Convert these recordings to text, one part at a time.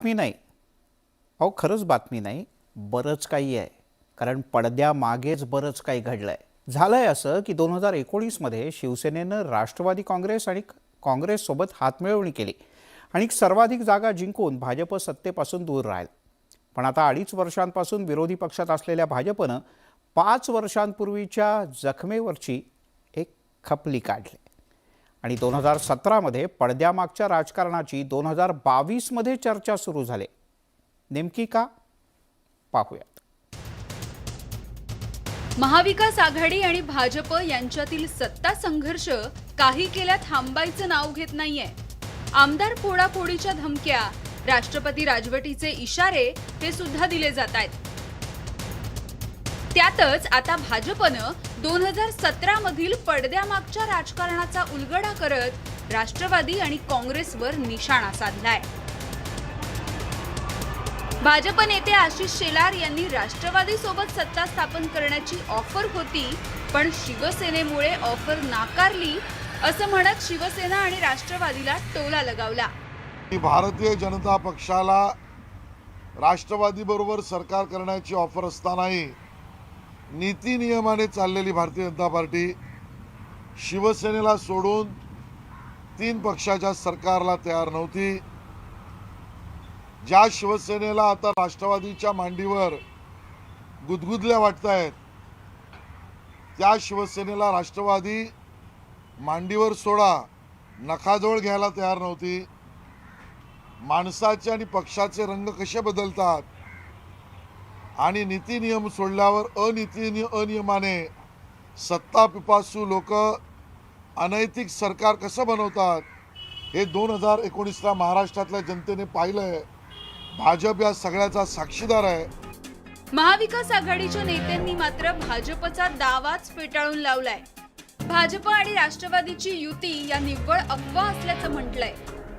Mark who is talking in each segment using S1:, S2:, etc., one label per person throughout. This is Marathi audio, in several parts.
S1: बातमी नाही. अहो खरंच बातमी नाही, बरंच काही आहे. कारण पडद्यामागेच बरंच काही घडलंय. झालंय असं की 2019 मध्ये शिवसेनेनं राष्ट्रवादी काँग्रेस आणि काँग्रेससोबत हातमिळवणी केली आणि सर्वाधिक जागा जिंकून भाजप सत्तेपासून दूर राहील. पण आता 2.5 वर्षांपासून विरोधी पक्षात असलेल्या भाजपनं 5 वर्षांपूर्वीच्या जखमेवरची एक खपली काढली आणि 2017 मध्ये पडद्यामागच्या राजकारणाची 2022 मध्ये चर्चा सुरू झाली. नेमकी का? पाहूयात.
S2: महाविकास आघाडी आणि भाजप यांच्यातील सत्ता संघर्ष काही केल्या थांबायचं नाव घेत नाहीये. आमदार फोडाफोडीच्या धमक्या, राष्ट्रपती राजवटीचे इशारे हे सुद्धा दिले जात आहेत. त्यातच आता भाजपनं 2017 मधील पडद्यामागच्या राजकारणाचा उलगडा करत राष्ट्रवादी आणि काँग्रेसवर निशाणा साधलाय. भाजप नेते आशिष शेलार यांनी राष्ट्रवादी सोबत सत्ता स्थापन करण्याची ऑफर होती, पण शिवसेनेमुळे ऑफर नाकारली असं म्हणत शिवसेना आणि राष्ट्रवादीला टोला लगावला.
S3: भारतीय जनता पक्षाला राष्ट्रवादी बरोबर सरकार करण्याची ऑफर असतानाही नीती नियमाने चाललेली भारतीय जनता पार्टी शिवसेनेला सोडून 3 पक्षाच्या सरकारला तयार नव्हती. ज्या शिवसेनेला आता राष्ट्रवादीच्या मांडीवर गुदगुदल्या वाटतायत, त्या शिवसेनेला राष्ट्रवादी मांडीवर सोडा नखाजवळ घ्यायला तयार नव्हती. माणसाचे आणि पक्षाचे रंग कसे बदलतात आणि नीती नियम सोडल्यावर अनियमाने सत्ता पिपासू लोक अनैतिक सरकार कसं बनवतात हे 2019ला महाराष्ट्रातल्या जनतेने पाहिलंय. भाजप या सगळ्याचा साक्षीदार आहे.
S2: महाविकास आघाडीच्या नेत्यांनी मात्र भाजपचा दावाच फेटाळून लावलाय. भाजप आणि राष्ट्रवादीची युती या निव्वळ अफवा असल्याचं म्हटलंय.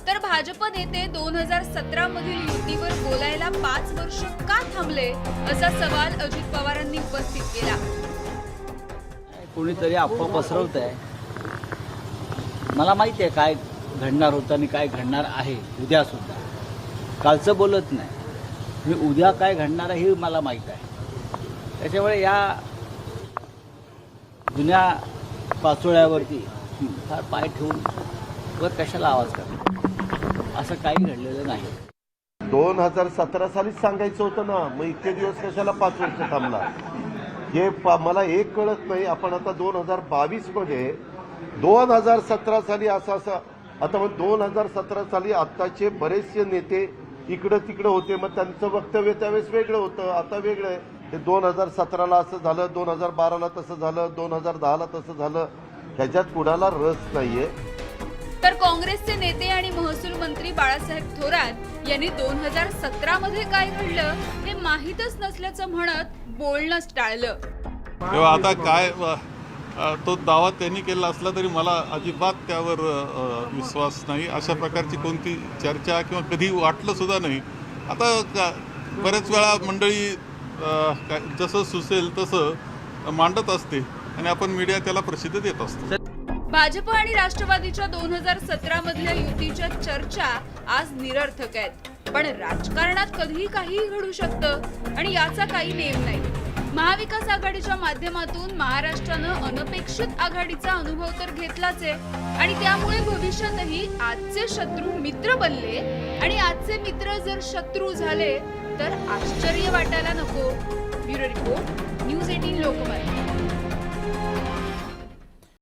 S2: तर भाजप नेते 2017 मधील युतीवर बोलायला 5 वर्ष का थांबले असा सवाल अजित पवारांनी उपस्थित केला.
S4: कोणीतरी अफवा पसरवत आहे. मला माहिती आहे काय घडणार होतं आणि काय घडणार आहे. उद्या सुद्धा कालचं बोलत नाही मी, उद्या काय घडणार आहे हे मला माहीत आहे. त्याच्यामुळे या जुन्या पाचोळ्यावरती फार पाय ठेवून वर कशाला आवाज करणार, असं काही घडलेलं नाही.
S5: 2017 सालीच सांगायचं होतं ना, मग इतके दिवस कशाला 5 वर्ष थांबला हे मला एक कळत नाही. आपण आता 2022 मध्ये 2017 साली असं आता मग 2017 साली आत्ताचे बरेचसे नेते इकडं तिकडं होते, मग त्यांचं वक्तव्य त्यावेळेस वेगळं होतं, आता वेगळं आहे. ते 2017ला असं झालं, 2012ला तसं झालं, 2010ला तसं झालं, ह्याच्यात कुणाला रस नाहीये.
S2: तर काँग्रेसचे नेते आणि महसूल मंत्री बाळासाहेब थोरात यांनी 2017 मध्ये काय घडलं हे माहीतच नसल्याचं म्हणत बोलणंच टाळलं.
S6: तेव्हा आता काय तो दावा त्यांनी केला असला तरी मला अजिबात त्यावर विश्वास नाही. अशा प्रकारची कोणती चर्चा किंवा कधी वाटलं सुद्धा नाही. आता बऱ्याच वेळा मंडळी जसं सुचेल तसं मांडत असते आणि आपण मीडिया त्याला प्रसिद्ध देत असतो.
S2: भाजप आणि राष्ट्रवादीच्या 2017 मधल्या युतीच्या चर्चा आज निरर्थक आहेत. पण राजकारणात कधीही काहीही घडू शकतं आणि याचा काही नेम नाही. महाविकास आघाडीच्या माध्यमातून महाराष्ट्रानं अनपेक्षित आघाडीचा अनुभव तर घेतलाच आहे आणि त्यामुळे भविष्यातही आजचे शत्रू मित्र बनले आणि आजचे मित्र जर शत्रू झाले तर आश्चर्य वाटायला नको. Bureau report.